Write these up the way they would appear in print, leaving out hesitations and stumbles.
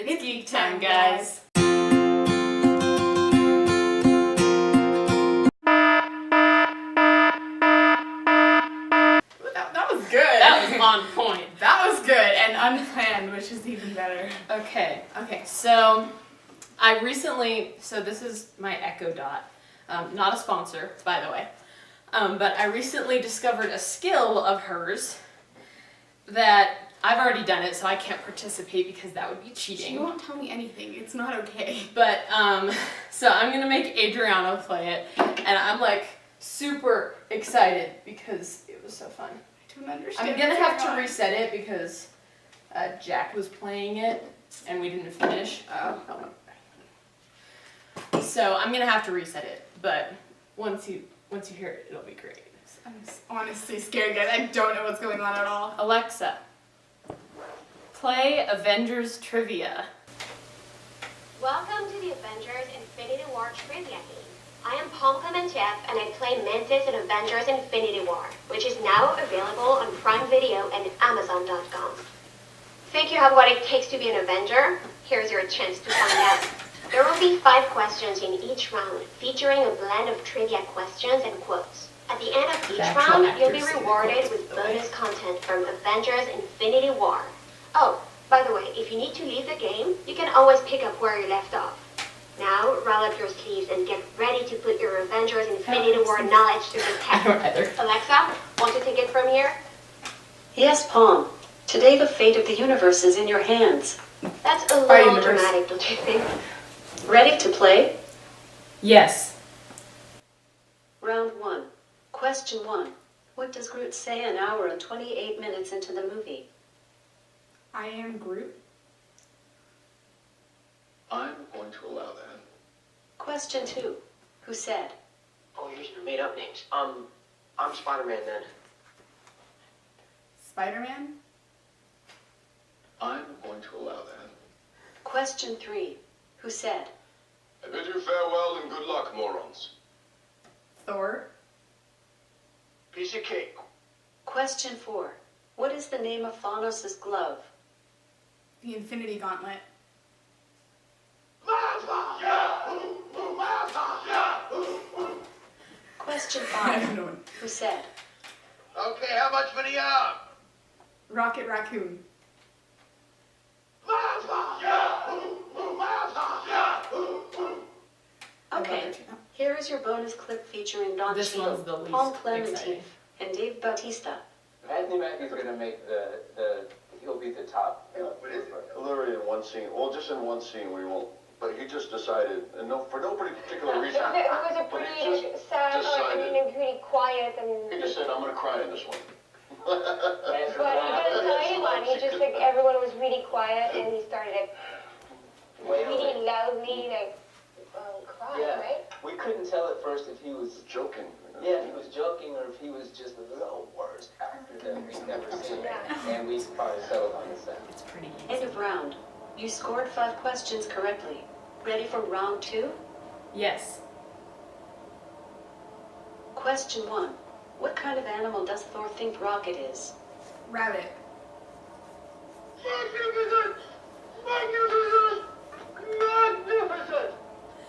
It's geek time, guys. That was good. That was on point. That was good and unplanned, which is even better. Okay, so I recently, this is my Echo Dot, not a sponsor, by the way, but I recently discovered a skill of hers that I've already done it, so I can't participate because that would be cheating. She won't tell me anything. It's not okay. But, so I'm gonna make Adriano play it, and I'm like super excited because it was so fun. I don't understand. I'm gonna have to reset it because Jack was playing it and we didn't finish. So I'm gonna have to reset it, but once you hear it, it'll be great. I'm honestly scared, guys. I don't know what's going on at all. Alexa, play Avengers Trivia. Welcome to the Avengers Infinity War Trivia game. I am Palm Clementev and I play Mantis in Avengers Infinity War, which is now available on Prime Video and Amazon.com. Think you have what it takes to be an Avenger? Here's your chance to find out. There will be 5 questions in each round, featuring a blend of trivia questions and quotes. At the end of each round, you'll be rewarded with bonus content from Avengers Infinity War. Oh, by the way, if you need to leave the game, you can always pick up where you left off. Now, roll up your sleeves and get ready to put your Avengers Infinity War knowledge to the test. I don't either. Alexa, want to take it from here? Yes, Palm. Today the fate of the universe is in your hands. That's a little dramatic, don't you think? Ready to play? Yes. Round 1. Question 1. What does Groot say an hour and 28 minutes into the movie? I am Groot. I'm going to allow that. Question 2. Who said? Oh, you're using your made-up names. I'm Spider-Man then. Spider-Man? I'm going to allow that. Question 3. Who said? I bid you farewell and good luck, morons. Thor? Piece of cake. Question 4. What is the name of Thanos' glove? The Infinity Gauntlet. Question I 5. don't know. Who said? Okay, how much for the yarn? Rocket Raccoon. Okay, here is your bonus clip featuring Don This Cheadle, one's the least Paul Clemente, exciting. and Dave Bautista. Anthony Mackie's gonna make he'll be the top. Literally in one scene, well, just in one scene, we won't. But he just decided, and for no particular reason. It was a pretty sad, pretty quiet and... He just said, "I'm going to cry in this one." But he didn't tell anyone. He just, everyone was really quiet and he started, really loudly, crying, Yeah. right? We couldn't tell at first if he was Joking. if he was joking or if he was just the worst actor that we've never seen. Yeah. And we probably settled on the set. It's pretty End easy. of round. You scored 5 questions correctly. Ready for round 2? Yes. Question 1. What kind of animal does Thor think Rocket is? Rabbit.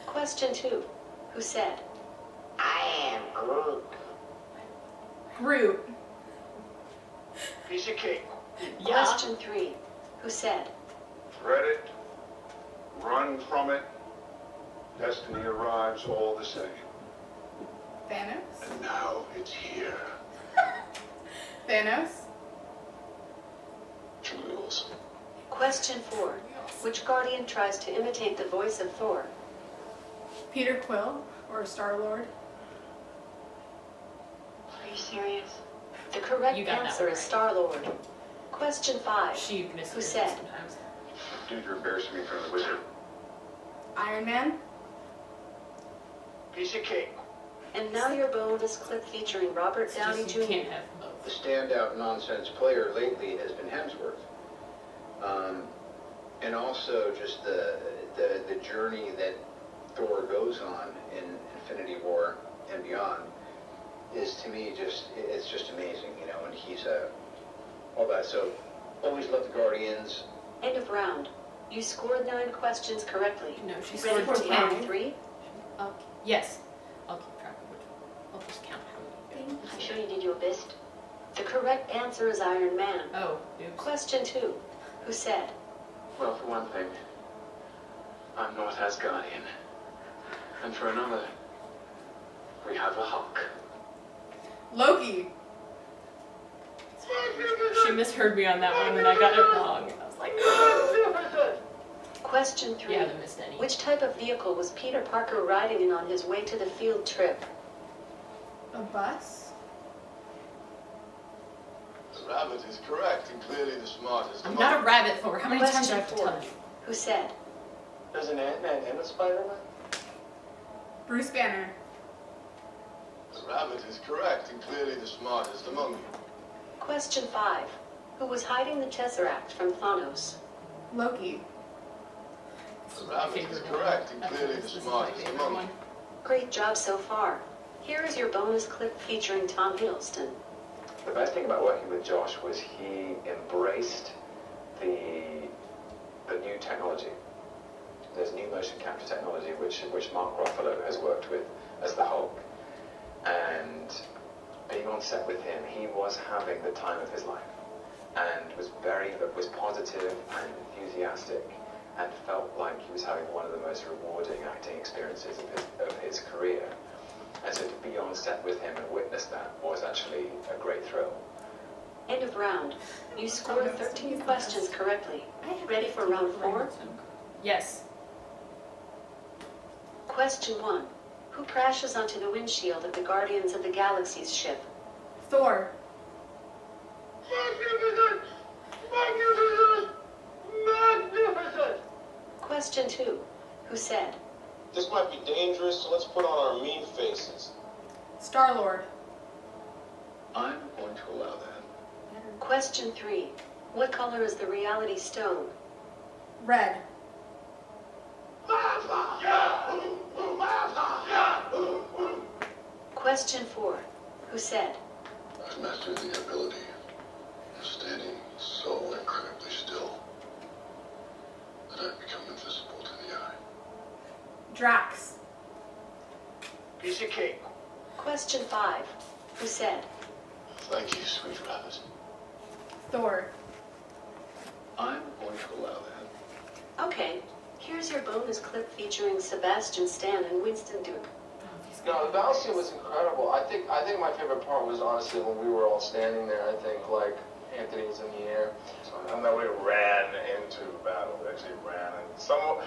Question 2. Who said? I am Groot. Groot. Piece of cake. Yeah. Question 3. Who said? Dread it, run from it, destiny arrives all the same. Thanos? And now it's here. Thanos? Jules. Question 4. Which Guardian tries to imitate the voice of Thor? Peter Quill? Or Star-Lord? Are you serious? The correct You got that answer one is right. Star-Lord. Question 5. She misses Who it said? sometimes. Dude, you're embarrassing me in front of the wizard. Iron Man? Piece of cake. And now your bonus clip featuring Robert Downey Just, you Jr. can't have both. The standout nonsense player lately has been Hemsworth. And also just the journey that Thor goes on in Infinity War and beyond is, to me, it's just amazing, you know, and he's all that. So always love the Guardians. End of round. You scored 9 questions correctly. No, she Ready scored for 10. round 3? Yes. I'll keep track of which one. I'll just count how many. I'm sure you did your best. The correct answer is Iron Man. Oh, oops. Question 2. Who said? Well, for one thing, I'm not Asgardian. And for another, we have a Hulk. Loki. She misheard me on that one and I got it wrong. I was like, Question 3. yeah, the missed any. Which type of vehicle was Peter Parker riding in on his way to the field trip? A bus? The rabbit is correct and clearly the smartest. I'm not a rabbit, Thor. How many times do I have to Question 4. tell you? Who said? There's an Ant-Man and a Spider-Man? Bruce Banner. The rabbit is correct and clearly the smartest among you. Question 5. Who was hiding the Tesseract from Thanos? Loki. The rabbit is correct and clearly the This is my smartest favorite among one. you. Great job so far. Here is your bonus clip featuring Tom Hiddleston. The best thing about working with Josh was he embraced the new technology. There's new motion capture technology which Mark Ruffalo has worked with as the Hulk. And being on set with him, he was having the time of his life and was positive and enthusiastic and felt like he was having one of the most rewarding acting experiences of his career. And so to be on set with him and witness that was actually a great thrill. End of round. You scored 13 questions correctly. Ready for round 4? Yes. Question 1. Who crashes onto the windshield of the Guardians of the Galaxy's ship? Thor. Question 2. Who said? This might be dangerous, so let's put on our mean faces. Star-Lord. I'm going to allow that. Question 3. What color is the Reality Stone? Red. Question 4. Who said? I've mastered the ability of standing so incredibly still that I've become invisible to the eye. Drax. Piece of cake. Question 5. Who said? Thank you, sweet rabbit. Thor. I'm going to allow that. Okay. Here's your bonus clip featuring Sebastian Stan and Winston Duke. No, the battle scene was incredible. I think my favorite part was honestly when we were all standing there. I think like Anthony was in the air. And then we ran into battle. We actually ran, and some of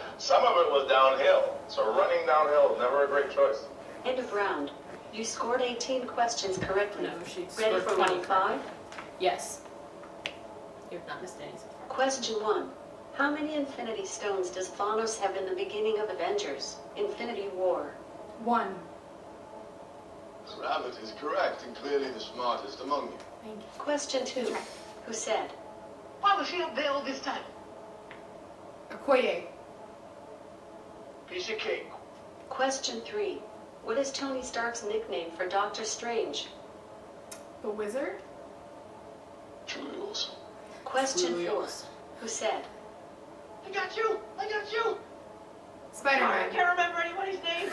it was downhill. So running downhill is never a great choice. End of round. You scored 18 questions correctly. No, she Ready scored for 20 round 5? Yes. You've not missed any so far. Question 1. How many Infinity Stones does Thanos have in the beginning of Avengers? Infinity War. 1. The rabbit is correct and clearly the smartest among you. Thank you. Question 2. Who said? Why was she up there all this time? Okoye. Piece of cake. Question 3. What is Tony Stark's nickname for Doctor Strange? The Wizard. Jules. Question 4. Julius. Who said? I got you! I got you! I Spider-Man. can't remember anybody's name.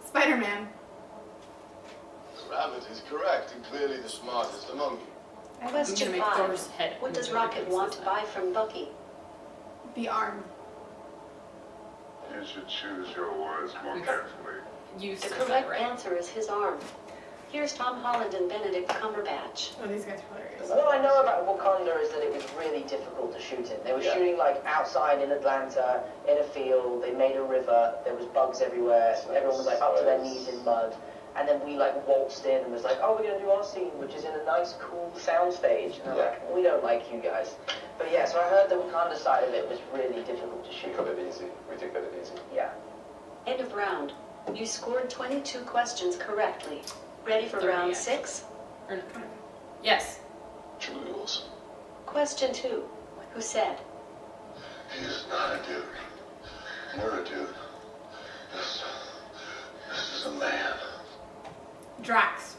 Spider-Man. The rabbit is correct and clearly the smartest among you. I'm Question gonna make 5. Thor's head. What does move Rocket against want this to side. buy from Bucky? The Arm. You should choose your words more carefully. You The said that correct right. answer is his arm. Here's Tom Holland and Benedict Cumberbatch. Oh, these guys are hilarious. All I know about Wakanda is that it was really difficult to shoot in. They were shooting like outside in Atlanta, in a field, they made a river, there was bugs everywhere, everyone was like up to their knees in mud. And then we like waltzed in and was like, oh, we're gonna do our scene, which is in a nice, cool sound stage. And I'm like, we don't like you guys. But yeah, so I heard the Wakanda side of it was really difficult to We shoot. got it easy. We did get it easy. Yeah. End of round. You scored 22 questions correctly. Ready for 30, round actually. 6? Or no. Yes. Jules. Question 2. Who said? He's not a dude. You're a dude. This is a man. Drax.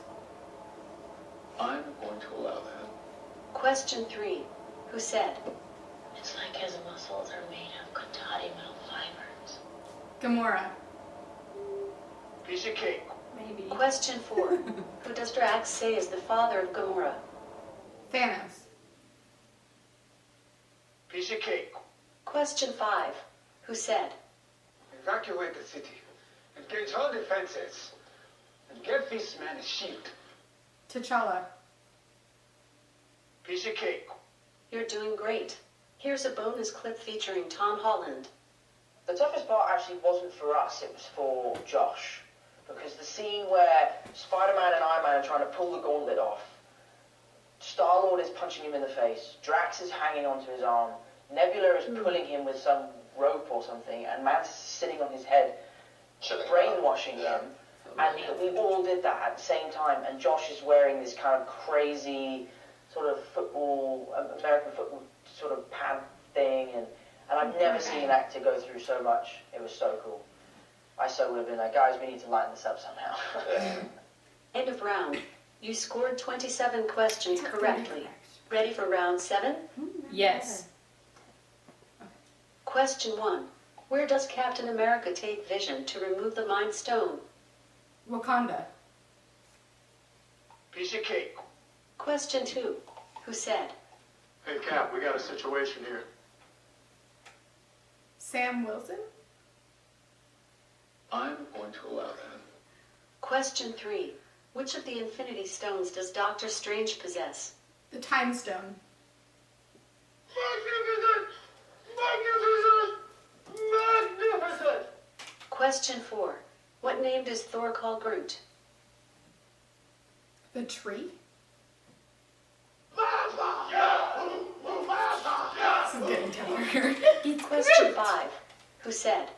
I'm going to allow that. Question 3. Who said? It's like his muscles Gamora. Piece of cake. Maybe. Question 4. Who does Drax say is the father of Gamora? Thanos. Piece of cake. Question 5. Who said? Evacuate the city. Engage all defenses. And give this man a shield. T'Challa. Piece of cake. You're doing great. Here's a bonus clip featuring Tom Holland. The toughest part actually wasn't for us, it was for Josh. Because the scene where Spider-Man and Iron Man are trying to pull the gauntlet off, Star-Lord is punching him in the face, Drax is hanging onto his arm, Nebula is pulling him with some rope or something, and Mantis is sitting on his head, brainwashing him. And we all did that at the same time, and Josh is wearing this kind of crazy sort of American football sort of pant thing, and I've never seen an actor go through so much. It was so cool. I so would have been like, guys, we need to lighten this up somehow. End of round. You scored 27 questions correctly. Ready for round 7? Yes. Question 1. Where does Captain America take Vision to remove the Mind Stone? Wakanda. Piece of cake. Question 2. Who said? Hey, Cap, we got a situation here. Sam Wilson. I'm going to allow that. Question 3. Which of the Infinity Stones does Doctor Strange possess? The Time Stone. Magnificent! Question 4. What name does Thor call Groot? The Tree. This is getting tougher. Question 5. Who said?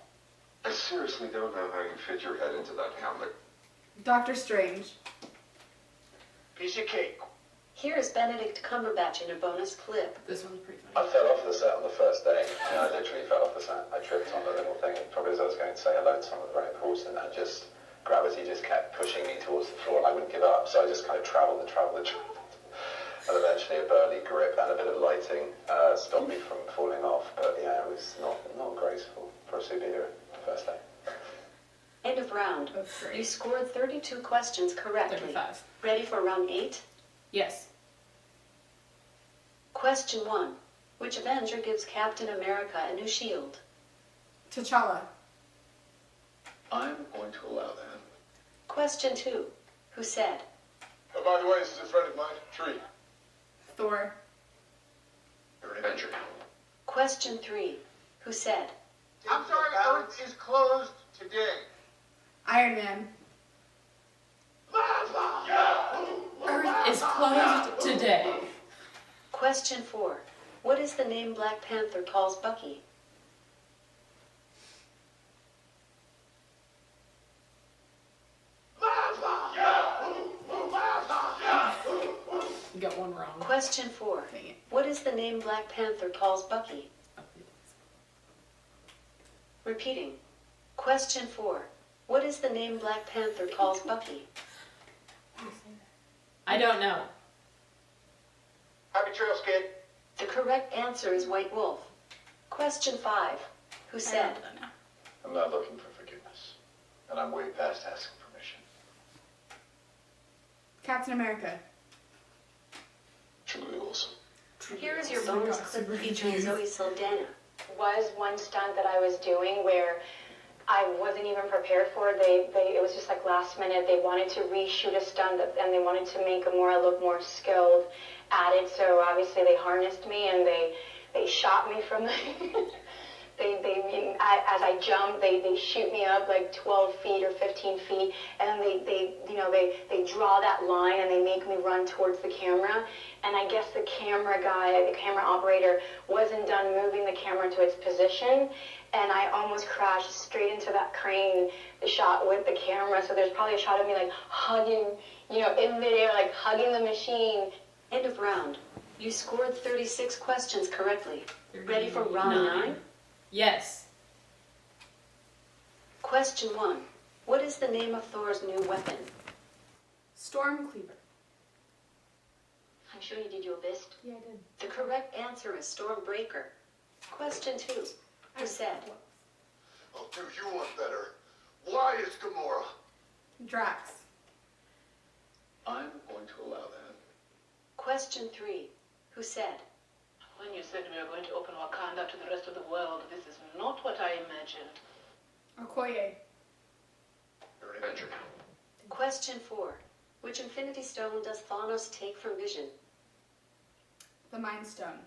I seriously don't know how you fit your head into that helmet. Doctor Strange. Piece of cake. Here is Benedict Cumberbatch in a bonus clip. This one's pretty I funny. fell off the set on the first day. I literally fell off the set. I tripped on the little thing, probably as I was going to say hello to someone very important, and just gravity just kept pushing me towards the floor, and I wouldn't give up. So I just kind of travelled and travelled and travelled. And eventually a burly grip and a bit of lighting stopped me from falling off. But yeah, it was not graceful for a superhero the first day. End of round. That's great. You scored 32 questions correctly. 35. Ready for round 8? Yes. Question 1. Which Avenger gives Captain America a new shield? T'Challa. I'm going to allow that. Question 2. Who said? Oh, by the way, this is a friend of mine, Tree. Thor. You're an Avenger. Question 3. Who said? I'm sorry, Earth is closed today. Iron Man. Earth is closed today. Question 4. What is the name Black Panther calls Bucky? You got one wrong. Question 4. Dang it. What is the name Black Panther calls Bucky? Repeating. Question 4. What is the name Black Panther calls Bucky? I don't know. Happy trails, kid. The correct answer is White Wolf. Question 5. Who said? I'm not looking for forgiveness, and I'm way past asking permission. Captain America. Truly awesome. Here is your bonus clip featuring Zoe Saldana. Was one stunt that I was doing where I wasn't even prepared for it. It was just like last minute. They wanted to reshoot a stunt and they wanted to make I look more skilled at it. So obviously they harnessed me and they shot me from the. As I jump, they shoot me up like 12 feet or 15 feet, and then they draw that line and they make me run towards the camera. And I guess the camera guy, the camera operator, wasn't done moving the camera to its position, and I almost crashed straight into that crane, the shot with the camera. So there's probably a shot of me like hugging, in midair, like hugging the machine. End of round. You scored 36 questions correctly. Ready for round 9? Yes. Question 1. What is the name of Thor's new weapon? Stormcleaver. I'm sure you did your best. Yeah, I did. The correct answer is Stormbreaker. Question 2. Who said? I'll do you one better. Why is Gamora? Drax. I'm going to allow that. Question 3. Who said? When you said we were going to open Wakanda to the rest of the world, this is not what I imagined. Okoye. You're an Avenger. Question 4. Which Infinity Stone does Thanos take from Vision? The Mind Stone.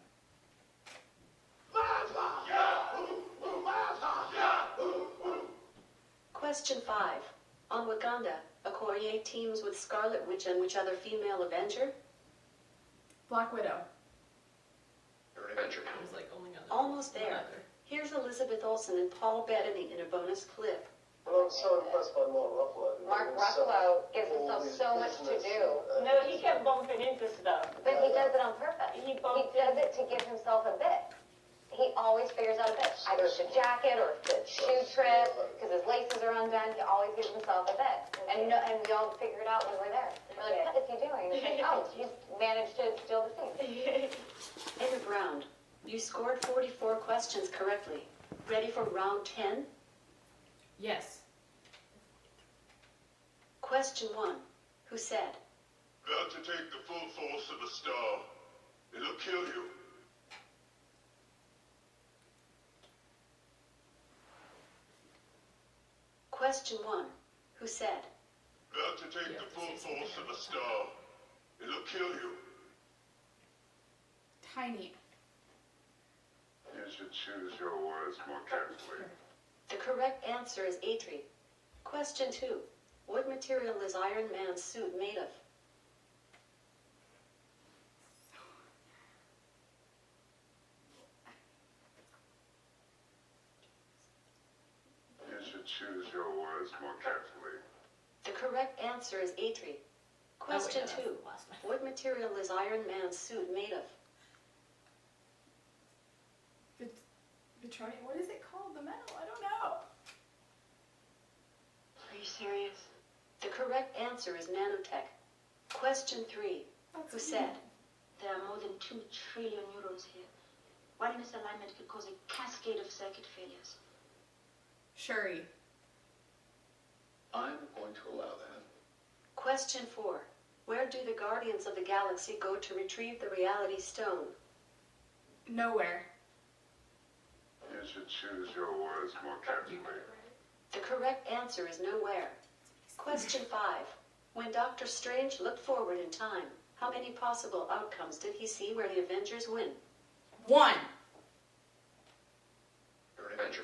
Question 5. On Wakanda, Okoye teams with Scarlet Witch and which other female Avenger? Black Widow. You're an Avenger. It was like only other. Almost one there. other. Here's Elizabeth Olsen and Paul Bettany in a bonus clip. Well, I'm so impressed by Mark Ruffalo. Mark Ruffalo gives himself so much to do. No, he kept bumping into stuff. But he does it on purpose. He does it to give himself a bit. He always figures out a bit. Either it's a jacket or it's a shoe trip, because his laces are undone. He always gives himself a bit. And we all figure it out when we're there. We're like, what is he doing? And it's like, oh, he's managed to steal the scene. End of round. You scored 44 questions correctly. Ready for round 10? Yes. Question 1. Who said? About to take the full force of a star. It'll kill you. Question 1. Who said? About to take the full force of a star. It'll kill you. Tiny. You should choose your words more carefully. The correct answer is Atri. Question 2. What material is Iron Man's suit made of? You should choose your words more carefully. The correct answer is Atri. Question Oh, wait, no, 2. that's the last one. What material is Iron Man's suit made of? Petroleum. What is it called? The metal? I don't know. Are you serious? The correct answer is nanotech. Question 3. Who said? There are more than 2 trillion neurons here. One misalignment could cause a cascade of circuit failures. Shuri. I'm going to allow that. Question 4. Where do the Guardians of the Galaxy go to retrieve the Reality Stone? Nowhere. You should choose your words more carefully. The correct answer is nowhere. Question 5. When Doctor Strange looked forward in time, how many possible outcomes did he see where the Avengers win? 1. You're an Avenger.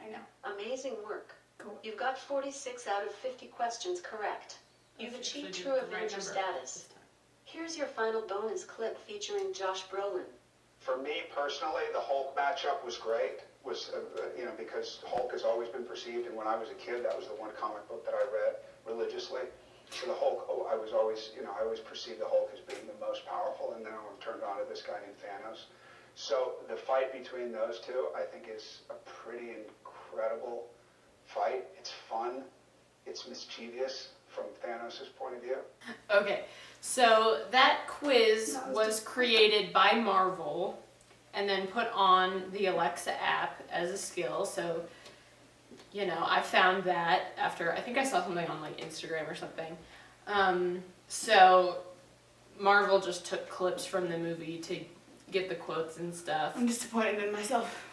I know. Amazing work. Cool. You've got 46 out of 50 questions correct. You've That's achieved actually true the right Avenger number status. this time. Here's your final bonus clip featuring Josh Brolin. For me personally, the Hulk matchup was great. Because Hulk has always been perceived, and when I was a kid, that was the one comic book that I read religiously. So the Hulk, I always perceived the Hulk as being the most powerful, and then I'm turned on to this guy named Thanos. So the fight between those two, I think, is a pretty incredible fight. It's fun. It's mischievous from Thanos' point of view. Okay, so that quiz was created by Marvel and then put on the Alexa app as a skill. So, I found that after, I think I saw something on like Instagram or something. So Marvel just took clips from the movie to get the quotes and stuff. I'm disappointed in myself.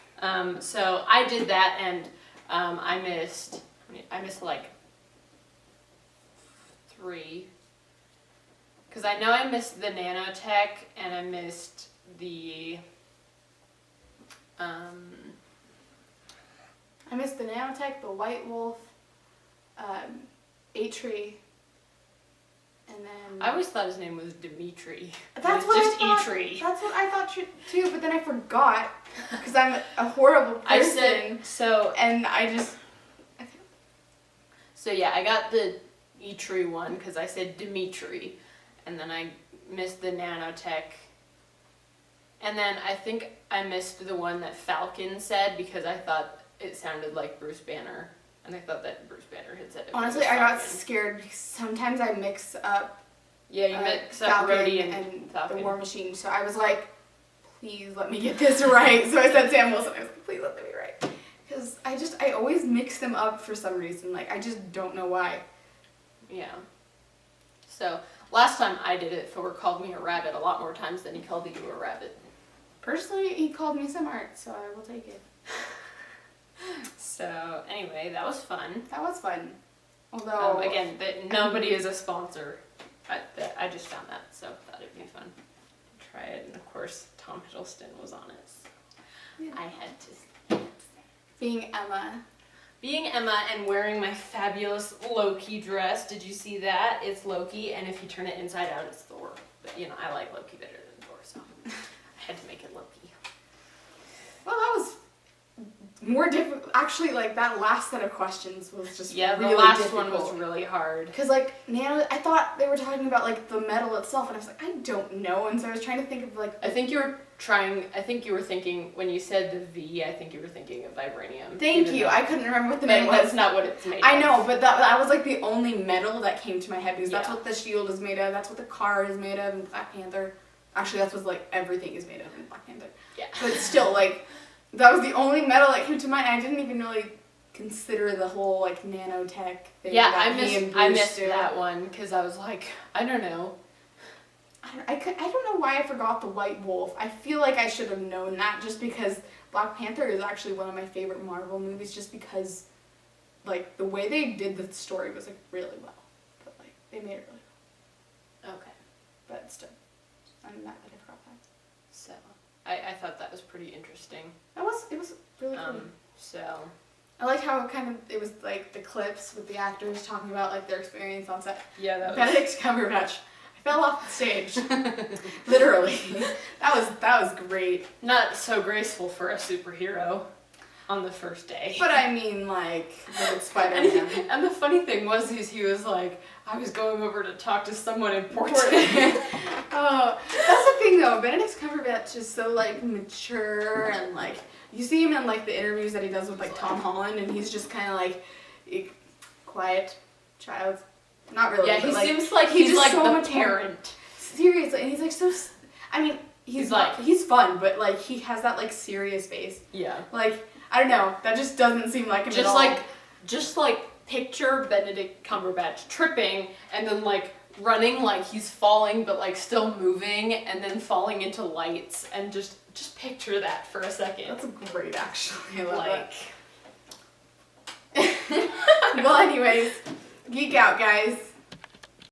So I did that, and I missed like 3. Because I know I missed the nanotech, and I missed the... I missed the nanotech, the White Wolf, Atri, and then... I always thought his name was Dimitri. That's It was what just I thought. Eitri. That's what I thought too, but then I forgot because I'm a horrible person. I said so, and I just. So yeah, I got the Eitri one because I said Dimitri, and then I missed the nanotech. And then I think I missed the one that Falcon said because I thought it sounded like Bruce Banner. And I thought that Bruce Banner had said it. Honestly, I got scared because sometimes I mix up. Yeah, you mix up Falcon Rhodey and the War Machine. So I was like, please let me get this right. So I said Sam Wilson. I was like, please let me be right. Because I always mix them up for some reason. Like, I just don't know why. Yeah. So, last time I did it, Thor called me a rabbit a lot more times than he called you a rabbit. Personally, he called me smart, so I will take it. So, anyway, that was fun. That was fun. Although... again, nobody is a sponsor. I just found that, so I thought it'd be fun to try it. And, of course, Tom Hiddleston was on it. So Yeah. I had to... Being Emma. Being Emma and wearing my fabulous Loki dress. Did you see that? It's Loki, and if you turn it inside out, it's Thor. But, you know, I like Loki better than Thor, so I had to make it Loki. Well, that was more difficult. Actually, like, that last set of questions was just Yeah, the really last difficult. one was really hard. Because, like, nano, I thought they were talking about, like, the metal itself, and I was like, I don't know. And so I was trying to think of, like... I think you were thinking, when you said the V, I think you were thinking of vibranium. Thank you. I couldn't remember what the name was. That's not what it's made of. I know, but that was, like, the only metal that came to my head, because that's Yeah. what the shield is made of, that's what the car is made of in Black Panther. Actually, that's what, like, everything is made of in Black Panther. Yeah. But still, like, that was the only metal that came to mind. I didn't even really consider the whole, like, nanotech thing. Yeah, that I missed that one, because I was like, I don't know. I don't know why I forgot the White Wolf. I feel like I should have known that just because Black Panther is actually one of my favorite Marvel movies just because, like, the way they did the story was, like, really well. But, like, they made it really well. Okay. But still, I'm mad that I forgot that. So, I thought that was pretty interesting. It was really cool. So... I liked how it was, like, the clips with the actors talking about, like, their experience on set. Yeah, that was... Benedict Cumberbatch. I fell off the stage. Literally. That was great. Not so graceful for a superhero on the first day. But I mean, like, with Spider-Man. And the funny thing was he was like, I was going over to talk to someone important. Oh, that's the thing though. Benedict Cumberbatch is so, like, mature and, like, you see him in, like, the interviews that he does with, like, Tom Holland, and he's just kind of, like, quiet child. Not really. Yeah, he like, seems like he's like so the much parent. Seriously, and he's, like, so... I mean, he's fun, but, like, he has that, like, serious face. Yeah. Like, I don't know. That just doesn't seem like him at all. Just like picture Benedict Cumberbatch tripping and then like running like he's falling but like still moving and then falling into lights and just picture that for a second. That's great, actually. I love like that. Well, anyways, geek out, guys.